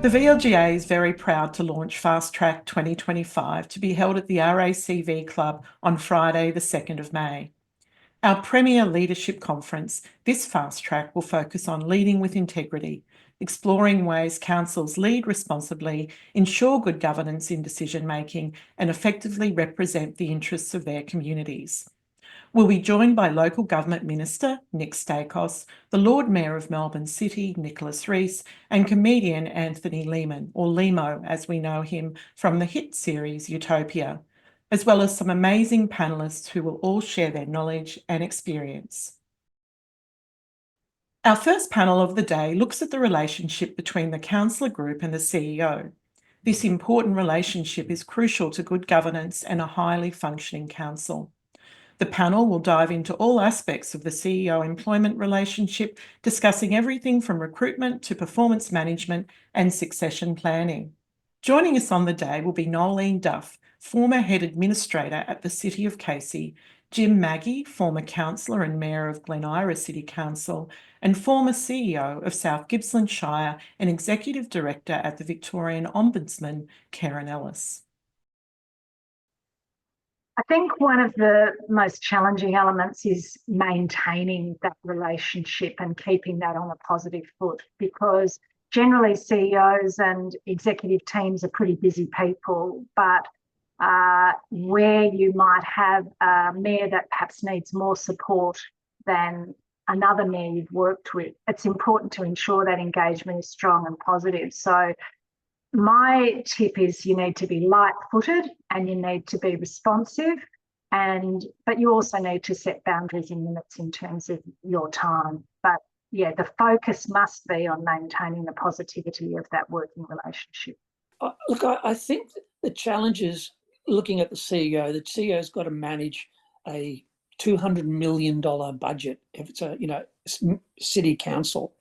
The VLGA is very proud to launch FastTrack 2025 to be held at the RACV Club on Friday, the 2nd of May. Our premier leadership conference, this FastTrack will focus on leading with integrity, exploring ways councils lead responsibly, ensure good governance in decision-making, and effectively represent the interests of their communities. We'll be joined by Local Government Minister Nick Staikos, the Lord Mayor of Melbourne City, Nicholas Reece, and comedian Anthony Lehmann, or Lehmo as we know him from the hit series Utopia, as well as some amazing panellists who will all share their knowledge and experience. Our first panel of the day looks at the relationship between the councillor group and the CEO. This important relationship is crucial to good governance and a highly functioning council. The panel will dive into all aspects of the CEO employment relationship, discussing everything from recruitment to performance management and succession planning. Joining us on the day will be Noelene Duff, former head administrator at the City of Casey, Jim Magee, former councillor and mayor of Glen Iris City Council, and former CEO of South Gippsland Shire and executive director at the Victorian Ombudsman, Kerryn Ellis. I think one of the most challenging elements is maintaining that relationship and keeping that on a positive foot, because generally CEOs and executive teams are pretty busy people, but where you might have a mayor that perhaps needs more support than another mayor you've worked with, it's important to ensure that engagement is strong and positive. So my tip is you need to be light-footed and you need to be responsive, but you also need to set boundaries and limits in terms of your time. But yeah, the focus must be on maintaining the positivity of that working relationship. Look, I think the challenge is looking at the CEO. The CEO's got to manage a $200 million budget if it's a city council.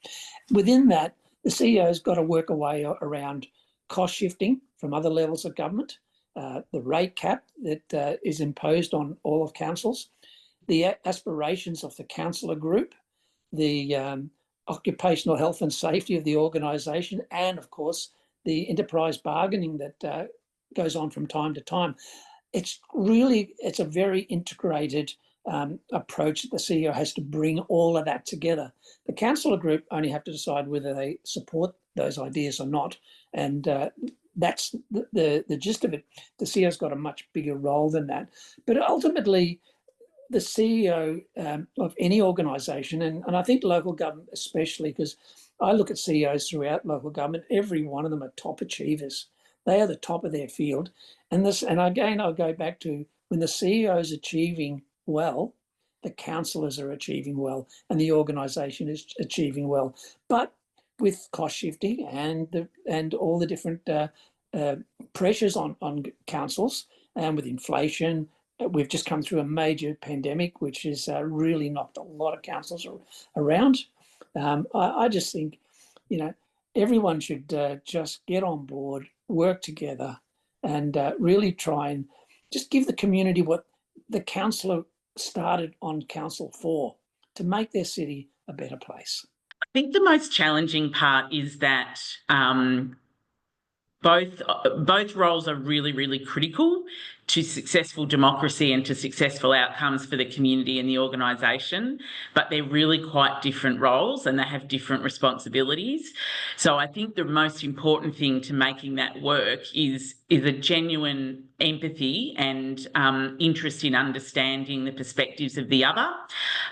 Within that, the CEO's got to work a way around cost shifting from other levels of government, the rate cap that is imposed on all of councils, the aspirations of the councillor group, the occupational health and safety of the organisation, and of course the enterprise bargaining that goes on from time to time. It's a very integrated approach that the CEO has to bring all of that together. The councillor group only have to decide whether they support those ideas or not, and that's the gist of it. The CEO's got a much bigger role than that, but ultimately the CEO of any organisation, and I think local government especially, because I look at CEOs throughout local government, every one of them are top achievers. They are the top of their field, and again I'll go back to when the CEO is achieving well, the councillors are achieving well, and the organisation is achieving well. But with cost shifting and all the different pressures on councils, and with inflation, we've just come through a major pandemic, which has really knocked a lot of councils around. I just think, everyone should just get on board, work together, and really try and just give the community what the councillor started on council for, to make their city a better place. I think the most challenging part is that both roles are really, really critical to successful democracy and to successful outcomes for the community and the organisation, but they're really quite different roles and they have different responsibilities. So I think the most important thing to making that work is a genuine empathy and interest in understanding the perspectives of the other.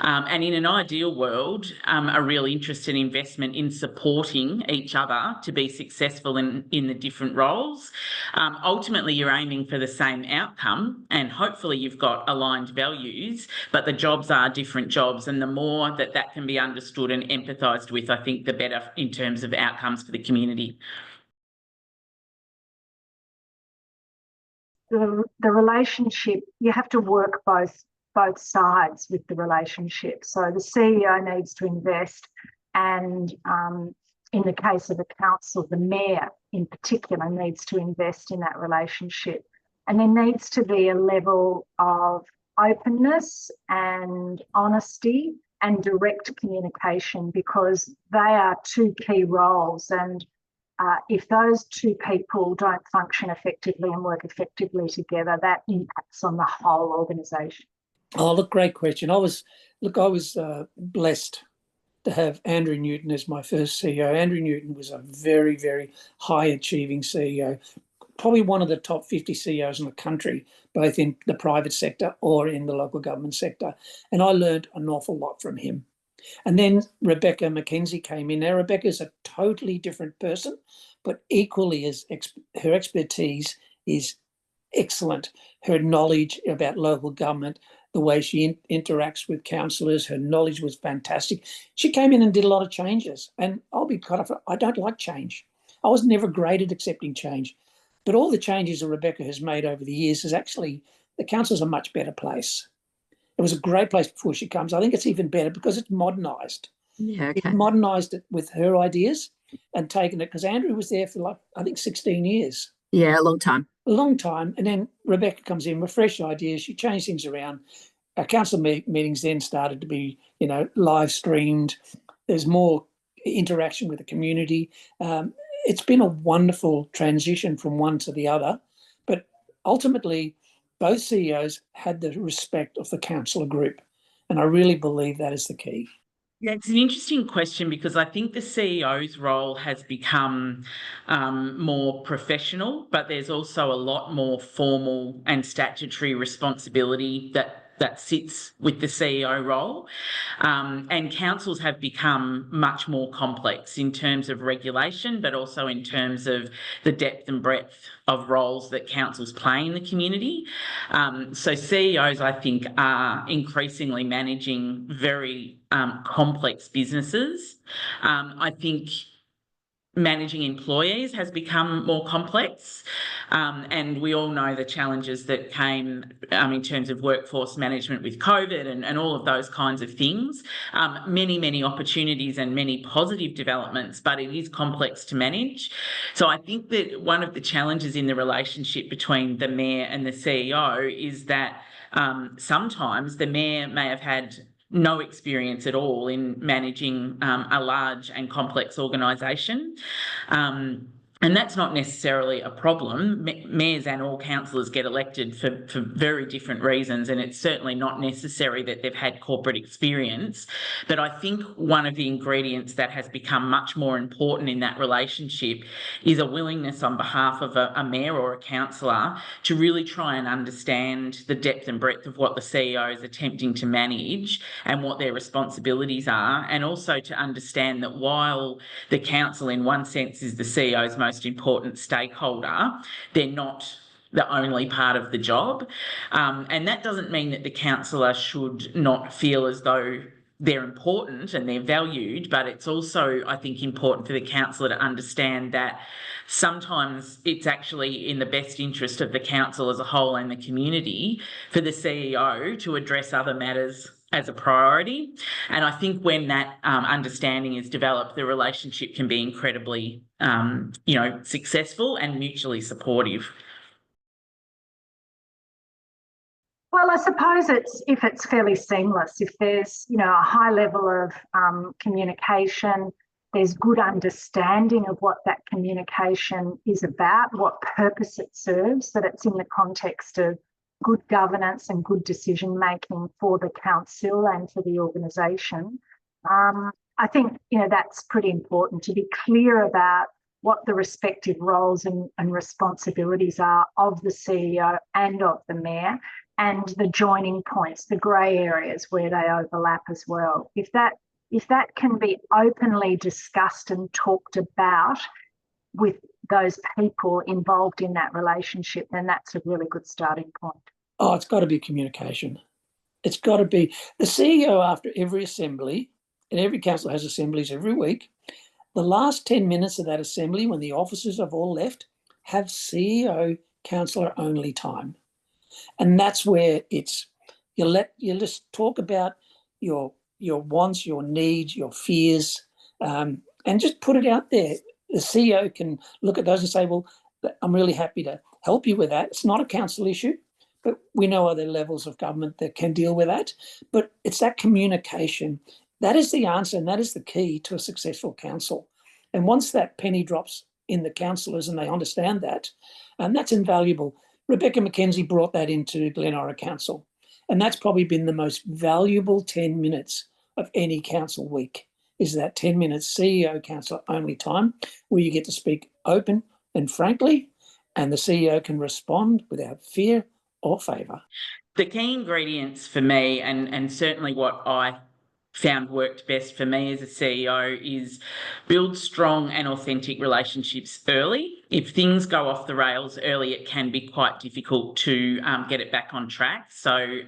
And in an ideal world, a real interest and investment in supporting each other to be successful in the different roles. Ultimately, you're aiming for the same outcome and hopefully you've got aligned values, but the jobs are different jobs, and the more that can be understood and empathised with, I think the better in terms of outcomes for the community. The relationship, you have to work both sides with the relationship. So the CEO needs to invest, and in the case of a council, the mayor in particular needs to invest in that relationship. And there needs to be a level of openness and honesty and direct communication, because they are two key roles. And if those two people don't function effectively and work effectively together, that impacts on the whole organisation. Oh, look, great question. I was blessed to have Andrew Newton as my first CEO. Andrew Newton was a very, very high achieving CEO, probably one of the top 50 CEOs in the country, both in the private sector or in the local government sector. And I learned an awful lot from him. And then Rebecca McKenzie came in. Now, Rebecca's a totally different person, but equally as her expertise is excellent. Her knowledge about local government, the way she interacts with councillors, her knowledge was fantastic. She came in and did a lot of changes. And I'll be quite honest, I don't like change. I was never great at accepting change. But all the changes that Rebecca has made over the years is actually, the council's a much better place. It was a great place before she comes. I think it's even better because it's modernised. Yeah, okay. It's modernised it with her ideas and taken it, because Andrew was there for 16 years. Yeah, a long time. A long time. And then Rebecca comes in with fresh ideas. She changed things around. Our council meetings then started to be, live streamed. There's more interaction with the community. It's been a wonderful transition from one to the other. But ultimately, both CEOs had the respect of the councillor group. And I really believe that is the key. Yeah, it's an interesting question because I think the CEO's role has become more professional, but there's also a lot more formal and statutory responsibility that sits with the CEO role. And councils have become much more complex in terms of regulation, but also in terms of the depth and breadth of roles that councils play in the community. So CEOs, I think, are increasingly managing very complex businesses. I think managing employees has become more complex, and we all know the challenges that came in terms of workforce management with COVID and all of those kinds of things. Many opportunities and many positive developments, but it is complex to manage. So I think that one of the challenges in the relationship between the mayor and the CEO is that sometimes the mayor may have had no experience at all in managing a large and complex organisation. And that's not necessarily a problem. Mayors and all councillors get elected for very different reasons, and it's certainly not necessary that they've had corporate experience. But I think one of the ingredients that has become much more important in that relationship is a willingness on behalf of a mayor or a councillor to really try and understand the depth and breadth of what the CEO is attempting to manage and what their responsibilities are, and also to understand that while the council in one sense is the CEO's most important stakeholder, they're not the only part of the job. And that doesn't mean that the councillor should not feel as though they're important and they're valued, but it's also, I think, important for the councillor to understand that sometimes it's actually in the best interest of the council as a whole and the community for the CEO to address other matters as a priority. And I think when that understanding is developed, the relationship can be incredibly, successful and mutually supportive. Well, I suppose if it's fairly seamless, if there's, a high level of communication, there's good understanding of what that communication is about, what purpose it serves, that it's in the context of good governance and good decision making for the council and for the organisation. I think, that's pretty important to be clear about what the respective roles and responsibilities are of the CEO and of the mayor, and the joining points, the grey areas where they overlap as well. If that can be openly discussed and talked about with those people involved in that relationship, then that's a really good starting point. Oh, it's got to be communication. It's got to be the CEO after every assembly, and every council has assemblies every week. The last 10 minutes of that assembly, when the officers have all left, have CEO councillor only time. And that's where you just talk about your wants, your needs, your fears, and just put it out there. The CEO can look at those and say, well, I'm really happy to help you with that. It's not a council issue, but we know other levels of government that can deal with that. But it's that communication. That is the answer, and that is the key to a successful council. And once that penny drops in the councillors and they understand that. And that's invaluable. Rebecca McKenzie brought that into Glenora Council. And that's probably been the most valuable 10 minutes of any council week, is that 10 minutes CEO council only time where you get to speak open and frankly, and the CEO can respond without fear or favour. The key ingredients for me, and certainly what I found worked best for me as a CEO, is build strong and authentic relationships early. If things go off the rails early, it can be quite difficult to get it back on track. So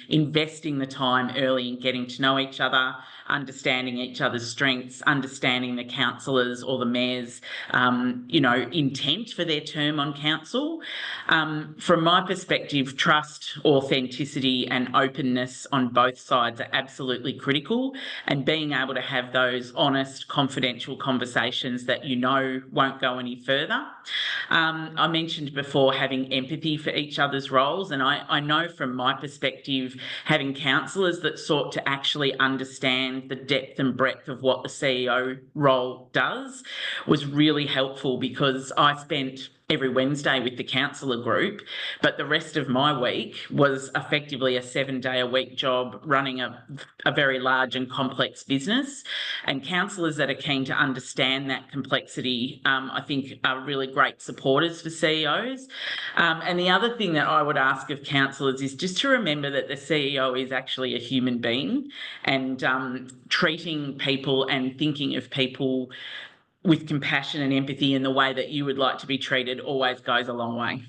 investing the time early in getting to know each other, understanding each other's strengths, understanding the councillors or the mayor's, intent for their term on council. From my perspective, trust, authenticity and openness on both sides are absolutely critical, and being able to have those honest, confidential conversations that won't go any further. I mentioned before having empathy for each other's roles, and I know from my perspective, having councillors that sought to actually understand the depth and breadth of what the CEO role does was really helpful, because I spent every Wednesday with the councillor group, but the rest of my week was effectively a 7-day-a-week job running a very large and complex business. And councillors that are keen to understand that complexity, I think, are really great supporters for CEOs. And the other thing that I would ask of councillors is just to remember that the CEO is actually a human being, and treating people and thinking of people with compassion and empathy in the way that you would like to be treated always goes a long way.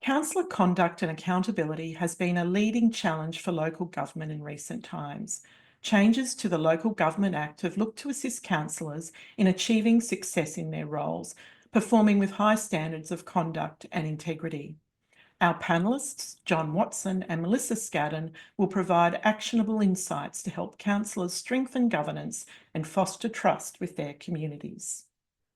Councillor conduct and accountability has been a leading challenge for local government in recent times. Changes to the Local Government Act have looked to assist councillors in achieving success in their roles, performing with high standards of conduct and integrity. Our panellists, John Watson and Melissa Scadden, will provide actionable insights to help councillors strengthen governance and foster trust with their communities.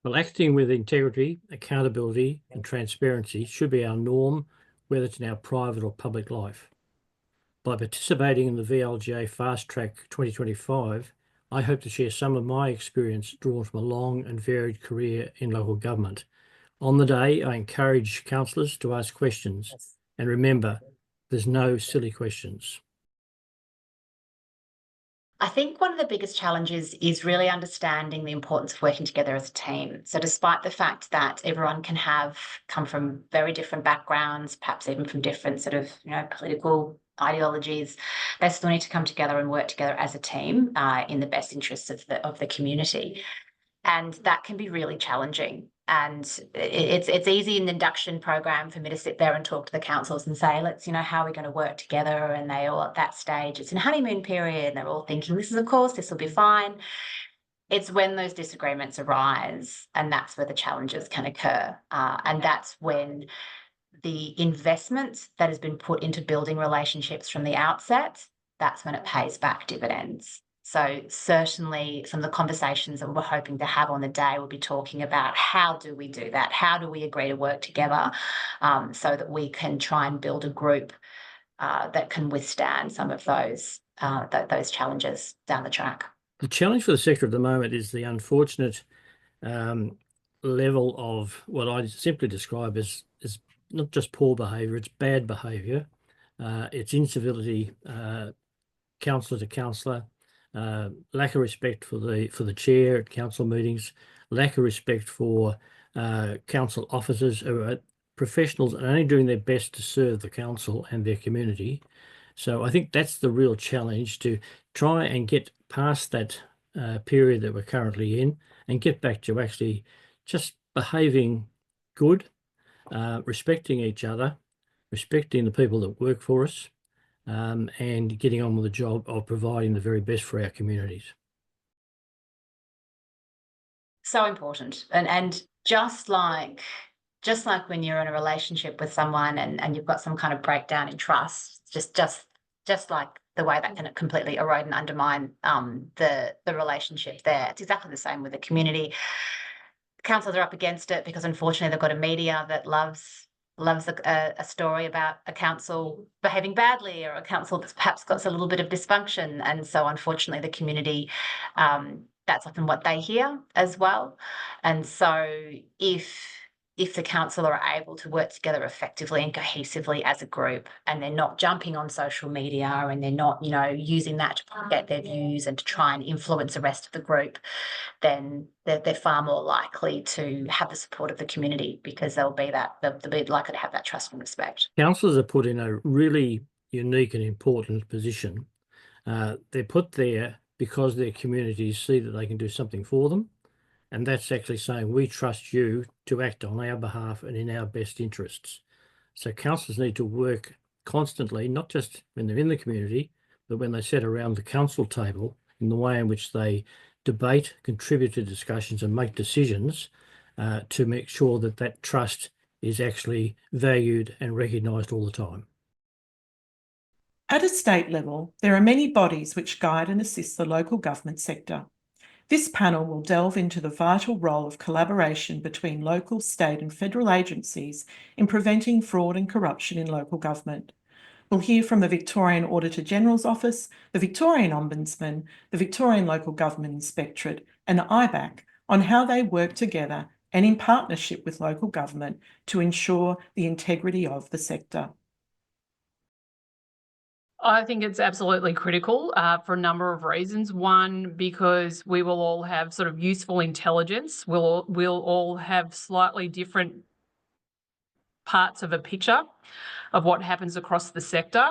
Well, acting with integrity, accountability and transparency should be our norm, whether it's in our private or public life. By participating in the VLGA FastTrack 2025, I hope to share some of my experience drawn from a long and varied career in local government. On the day, I encourage councillors to ask questions, and remember, there's no silly questions. I think one of the biggest challenges is really understanding the importance of working together as a team. So despite the fact that everyone can come from very different backgrounds, perhaps even from different sort of, political ideologies, they still need to come together and work together as a team in the best interests of the community. And that can be really challenging. And it's easy in the induction program for me to sit there and talk to the councils and say, let's, how are we going to work together? And they all at that stage, it's in honeymoon period, and they're all thinking, this will be fine. It's when those disagreements arise, and that's where the challenges can occur. And that's when the investment that has been put into building relationships from the outset, that's when it pays back dividends. So certainly some of the conversations that we're hoping to have on the day will be talking about how do we do that? How do we agree to work together so that we can try and build a group that can withstand some of those challenges down the track? The challenge for the sector at the moment is the unfortunate level of what I simply describe as not just poor behaviour, it's bad behaviour. It's incivility, councillor to councillor. Lack of respect for the chair at council meetings, lack of respect for council officers who are professionals and only doing their best to serve the council and their community. So I think that's the real challenge, to try and get past that period that we're currently in and get back to actually just behaving good, respecting each other, respecting the people that work for us, and getting on with the job of providing the very best for our communities. So important. And just like when you're in a relationship with someone and you've got some kind of breakdown in trust, just like the way that can completely erode and undermine the relationship there. It's exactly the same with the community. Councils are up against it because unfortunately they've got a media that loves a story about a council behaving badly, or a council that's perhaps got a little bit of dysfunction. And so unfortunately the community that's often what they hear as well. And so if the council are able to work together effectively and cohesively as a group, and they're not jumping on social media and they're not, using that to get their views and to try and influence the rest of the group, then they're far more likely to have the support of the community, because they'll be likely to have that trust and respect. Councillors are put in a really unique and important position. They're put there because their communities see that they can do something for them. And that's actually saying, we trust you to act on our behalf and in our best interests. So councillors need to work constantly, not just when they're in the community, but when they sit around the council table, in the way in which they debate, contribute to discussions and make decisions to make sure that that trust is actually valued and recognised all the time. At a state level, there are many bodies which guide and assist the local government sector. This panel will delve into the vital role of collaboration between local, state and federal agencies in preventing fraud and corruption in local government. We'll hear from the Victorian Auditor General's Office, the Victorian Ombudsman, the Victorian Local Government Inspectorate and the IBAC on how they work together and in partnership with local government to ensure the integrity of the sector. I think it's absolutely critical for a number of reasons. One, because we will all have sort of useful intelligence. We'll all have slightly different parts of a picture of what happens across the sector.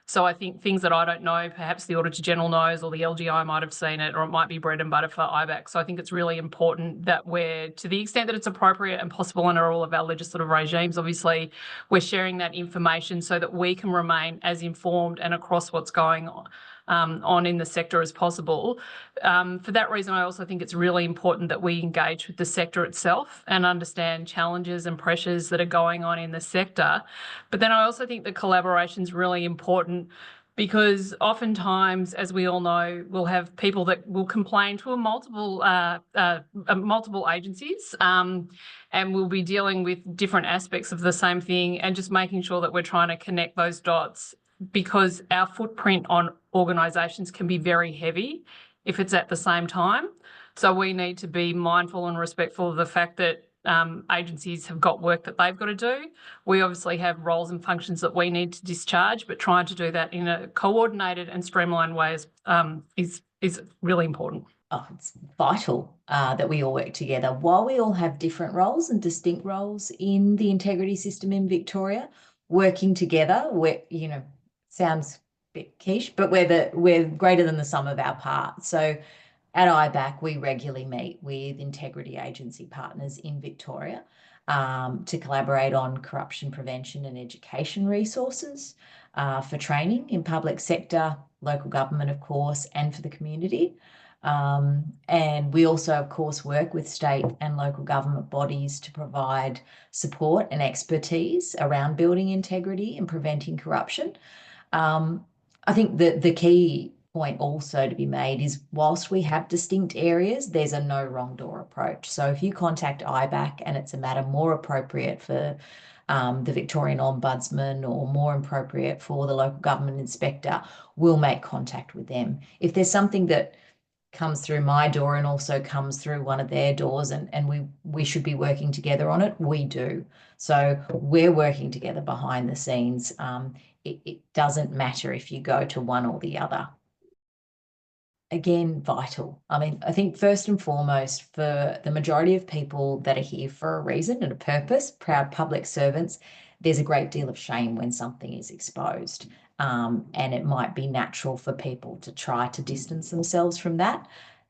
So I think things that I don't know, perhaps the Auditor General knows, or the LGI might have seen it, or it might be bread and butter for IBAC. So I think it's really important that we're, to the extent that it's appropriate and possible under all of our legislative regimes, obviously, we're sharing that information so that we can remain as informed and across what's going on in the sector as possible. For that reason, I also think it's really important that we engage with the sector itself and understand challenges and pressures that are going on in the sector. But then I also think that collaboration is really important, because oftentimes, as we all know, we'll have people that will complain to multiple agencies, and we'll be dealing with different aspects of the same thing, and just making sure that we're trying to connect those dots, because our footprint on organisations can be very heavy if it's at the same time. So we need to be mindful and respectful of the fact that agencies have got work that they've got to do. We obviously have roles and functions that we need to discharge, but trying to do that in a coordinated and streamlined way is really important. Oh, it's vital that we all work together. While we all have different roles and distinct roles in the integrity system in Victoria, working together, sounds a bit quiche, but we're greater than the sum of our parts. So at IBAC, we regularly meet with integrity agency partners in Victoria to collaborate on corruption prevention and education resources for training in public sector, local government, of course, and for the community. And we also, of course, work with state and local government bodies to provide support and expertise around building integrity and preventing corruption. I think that the key point also to be made is, whilst we have distinct areas, there's a no wrong door approach. So if you contact IBAC and it's a matter more appropriate for the Victorian Ombudsman or more appropriate for the local government inspector, we'll make contact with them. If there's something that comes through my door and also comes through one of their doors and we should be working together on it, we do. So we're working together behind the scenes. It doesn't matter if you go to one or the other. Again, vital. I mean, I think first and foremost, for the majority of people that are here for a reason and a purpose, proud public servants, there's a great deal of shame when something is exposed. And it might be natural for people to try to distance themselves from that.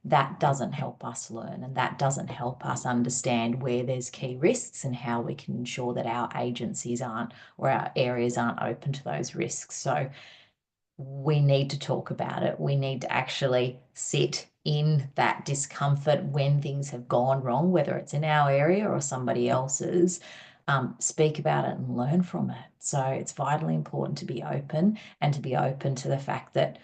That doesn't help us learn, and that doesn't help us understand where there's key risks and how we can ensure that our agencies aren't, or our areas aren't open to those risks. So we need to talk about it. We need to actually sit in that discomfort when things have gone wrong, whether it's in our area or somebody else's. Speak about it and learn from it. So it's vitally important to be open, and to be open to the fact that,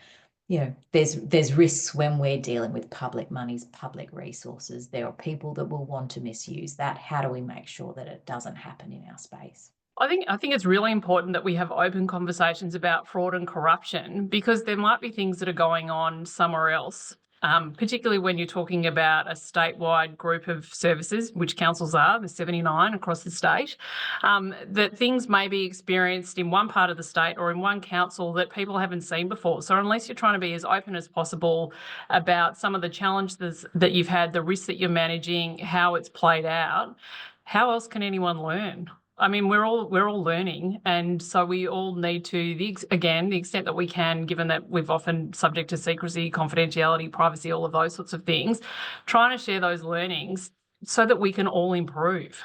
there's risks when we're dealing with public monies, public resources. There are people that will want to misuse that. How do we make sure that it doesn't happen in our space? I think it's really important that we have open conversations about fraud and corruption, because there might be things that are going on somewhere else particularly when you're talking about a statewide group of services, which councils are, there's 79 across the state, that things may be experienced in one part of the state or in one council that people haven't seen before. So unless you're trying to be as open as possible about some of the challenges that you've had, the risks that you're managing, how it's played out, how else can anyone learn? I mean, we're all learning, and so we all need to, the extent that we can, given that we've often subject to secrecy, confidentiality, privacy, all of those sorts of things, trying to share those learnings so that we can all improve.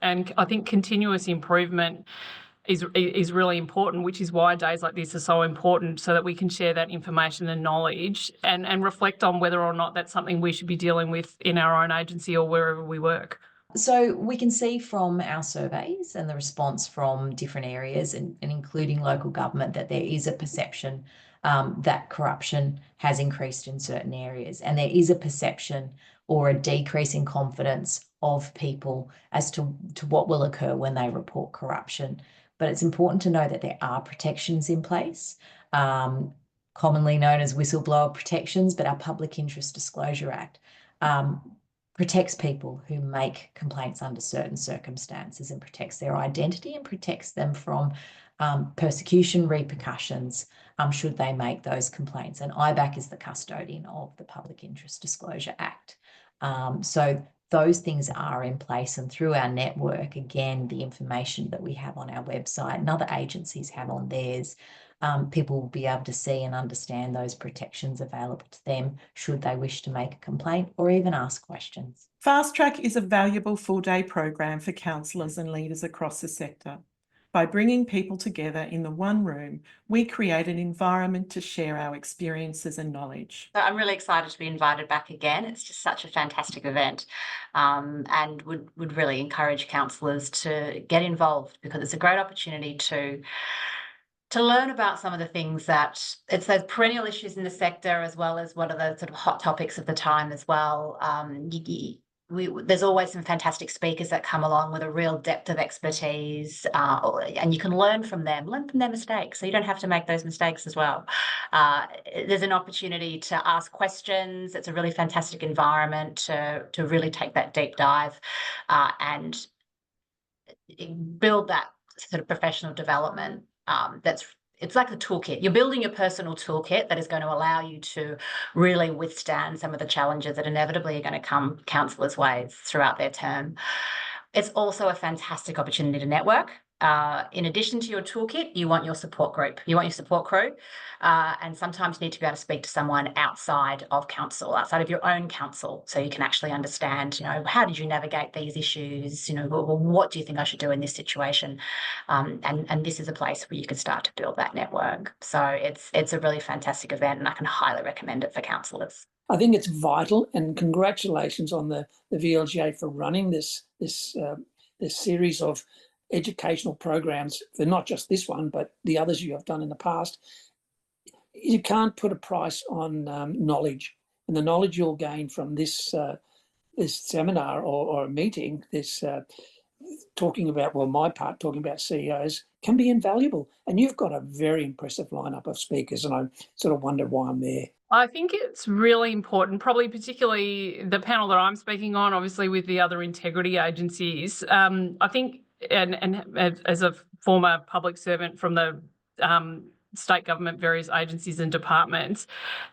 And I think continuous improvement is really important, which is why days like this are so important, so that we can share that information and knowledge and reflect on whether or not that's something we should be dealing with in our own agency or wherever we work. So we can see from our surveys and the response from different areas and including local government that there is a perception that corruption has increased in certain areas, and there is a perception or a decrease in confidence of people as to what will occur when they report corruption. But it's important to know that there are protections in place, commonly known as whistleblower protections, but our Public Interest Disclosure Act protects people who make complaints under certain circumstances and protects their identity and protects them from persecution repercussions should they make those complaints. And IBAC is the custodian of the Public Interest Disclosure Act. So those things are in place, and through our network, again, the information that we have on our website and other agencies have on theirs, people will be able to see and understand those protections available to them should they wish to make a complaint or even ask questions. FastTrack is a valuable full-day program for councillors and leaders across the sector. By bringing people together in the one room, we create an environment to share our experiences and knowledge. So I'm really excited to be invited back again. It's just such a fantastic event, and would really encourage councillors to get involved, because it's a great opportunity to learn about some of the things that, it's those perennial issues in the sector, as well as what are the sort of hot topics of the time as well. There's always some fantastic speakers that come along with a real depth of expertise, and you can learn from their mistakes, so you don't have to make those mistakes as well. There's an opportunity to ask questions. It's a really fantastic environment to really take that deep dive and build that sort of professional development. It's like a toolkit. You're building your personal toolkit that is going to allow you to really withstand some of the challenges that inevitably are going to come councillors' ways throughout their term. It's also a fantastic opportunity to network. In addition to your toolkit, you want your support group. You want your support crew. And sometimes you need to be able to speak to someone outside of council, outside of your own council, so you can actually understand, how did you navigate these issues? What do you think I should do in this situation? And this is a place where you can start to build that network. So it's a really fantastic event, and I can highly recommend it for councillors. I think it's vital, and congratulations on the VLGA for running this series of educational programs, for not just this one, but the others you have done in the past. You can't put a price on knowledge, and the knowledge you'll gain from this seminar or a meeting, talking about CEOs, can be invaluable. And you've got a very impressive lineup of speakers, and I sort of wonder why I'm there. I think it's really important, probably particularly the panel that I'm speaking on, obviously with the other integrity agencies. I think, and as a former public servant from the state government, various agencies and departments,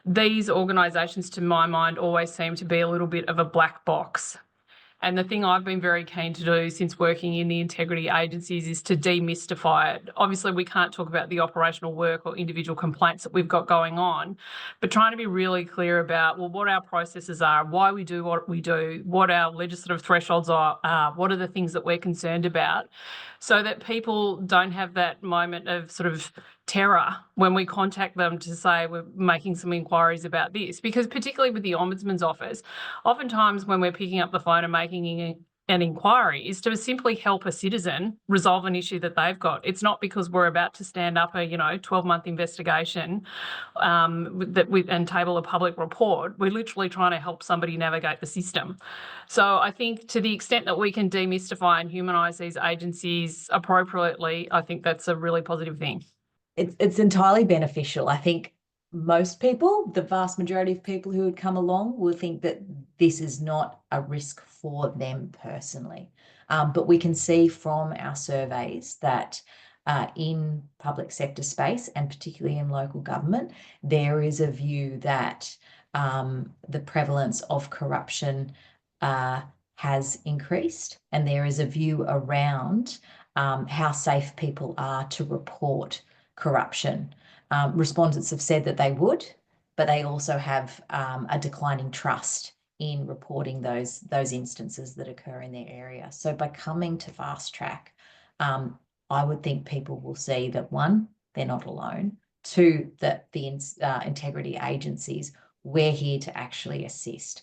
these organisations, to my mind, always seem to be a little bit of a black box. And the thing I've been very keen to do since working in the integrity agencies is to demystify it. Obviously, we can't talk about the operational work or individual complaints that we've got going on, but trying to be really clear about, what our processes are, why we do what we do, what our legislative thresholds are, what are the things that we're concerned about, so that people don't have that moment of sort of terror when we contact them to say we're making some inquiries about this. Because particularly with the Ombudsman's office, oftentimes when we're picking up the phone and making an inquiry is to simply help a citizen resolve an issue that they've got. It's not because we're about to stand up a 12-month investigation and table a public report. We're literally trying to help somebody navigate the system. So I think to the extent that we can demystify and humanise these agencies appropriately, I think that's a really positive thing. It's entirely beneficial. I think most people, the vast majority of people who would come along, will think that this is not a risk for them personally. But we can see from our surveys that in public sector space, and particularly in local government, there is a view that the prevalence of corruption has increased, and there is a view around how safe people are to report corruption. Respondents have said that they would, but they also have a declining trust in reporting those instances that occur in their area. So by coming to FastTrack, I would think people will see that, one, they're not alone. Two, that the integrity agencies, we're here to actually assist.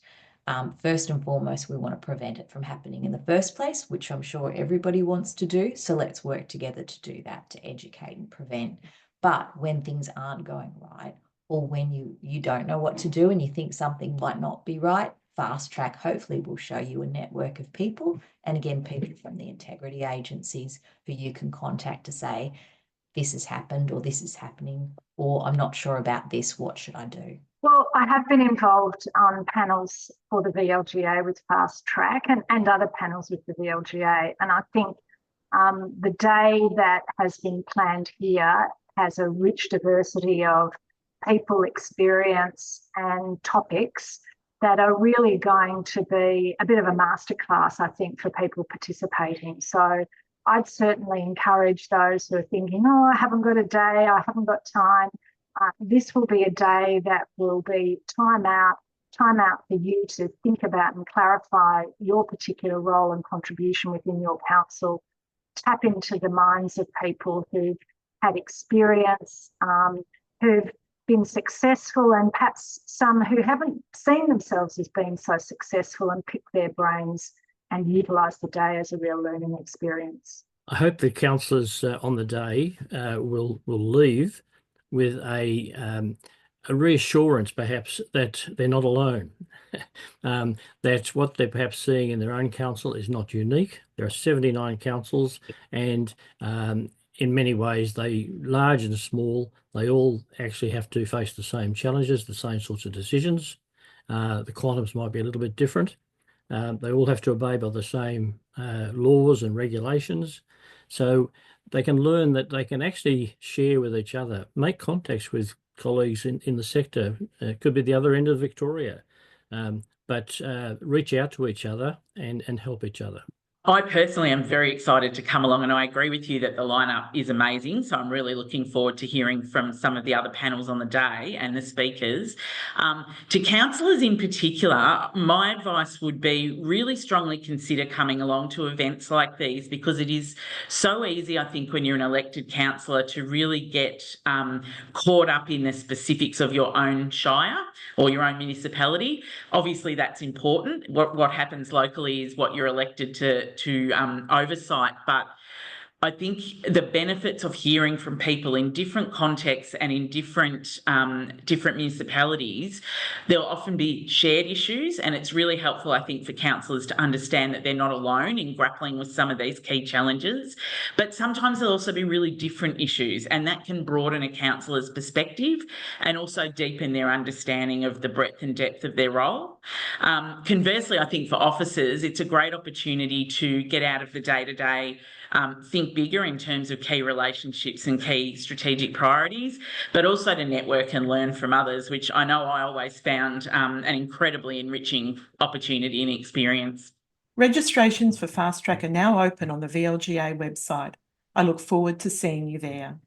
First and foremost, we want to prevent it from happening in the first place, which I'm sure everybody wants to do. So let's work together to do that, to educate and prevent. But when things aren't going right, or when you don't know what to do and you think something might not be right, FastTrack hopefully will show you a network of people, and again, people from the integrity agencies who you can contact to say, this has happened, or this is happening, or I'm not sure about this, what should I do? Well, I have been involved on panels for the VLGA with FastTrack and other panels with the VLGA. And I think the day that has been planned here has a rich diversity of people, experience and topics that are really going to be a bit of a masterclass, I think, for people participating. So I'd certainly encourage those who are thinking, oh, I haven't got a day, I haven't got time. This will be a day that will be time out for you to think about and clarify your particular role and contribution within your council. Tap into the minds of people who've had experience, who've been successful, and perhaps some who haven't seen themselves as being so successful, and pick their brains and utilise the day as a real learning experience. I hope the councillors on the day will leave with a reassurance, perhaps, that they're not alone. That what they're perhaps seeing in their own council is not unique. There are 79 councils, and in many ways, they, large and small, they all actually have to face the same challenges, the same sorts of decisions. The quantums might be a little bit different. They all have to obey by the same laws and regulations. So they can learn that they can actually share with each other, make contacts with colleagues in the sector. It could be the other end of Victoria, but reach out to each other and help each other. I personally am very excited to come along, and I agree with you that the lineup is amazing. So I'm really looking forward to hearing from some of the other panels on the day and the speakers. To councillors in particular, my advice would be really strongly consider coming along to events like these, because it is so easy, I think, when you're an elected councillor to really get caught up in the specifics of your own shire or your own municipality. Obviously, that's important. What happens locally is what you're elected to oversight, but I think the benefits of hearing from people in different contexts and in different municipalities, there'll often be shared issues, and it's really helpful, I think, for councillors to understand that they're not alone in grappling with some of these key challenges. But sometimes there'll also be really different issues, and that can broaden a councillor's perspective and also deepen their understanding of the breadth and depth of their role. Conversely, I think for officers, it's a great opportunity to get out of the day-to-day, think bigger in terms of key relationships and key strategic priorities, but also to network and learn from others, which I know I always found an incredibly enriching opportunity and experience. Registrations for FastTrack are now open on the VLGA website. I look forward to seeing you there.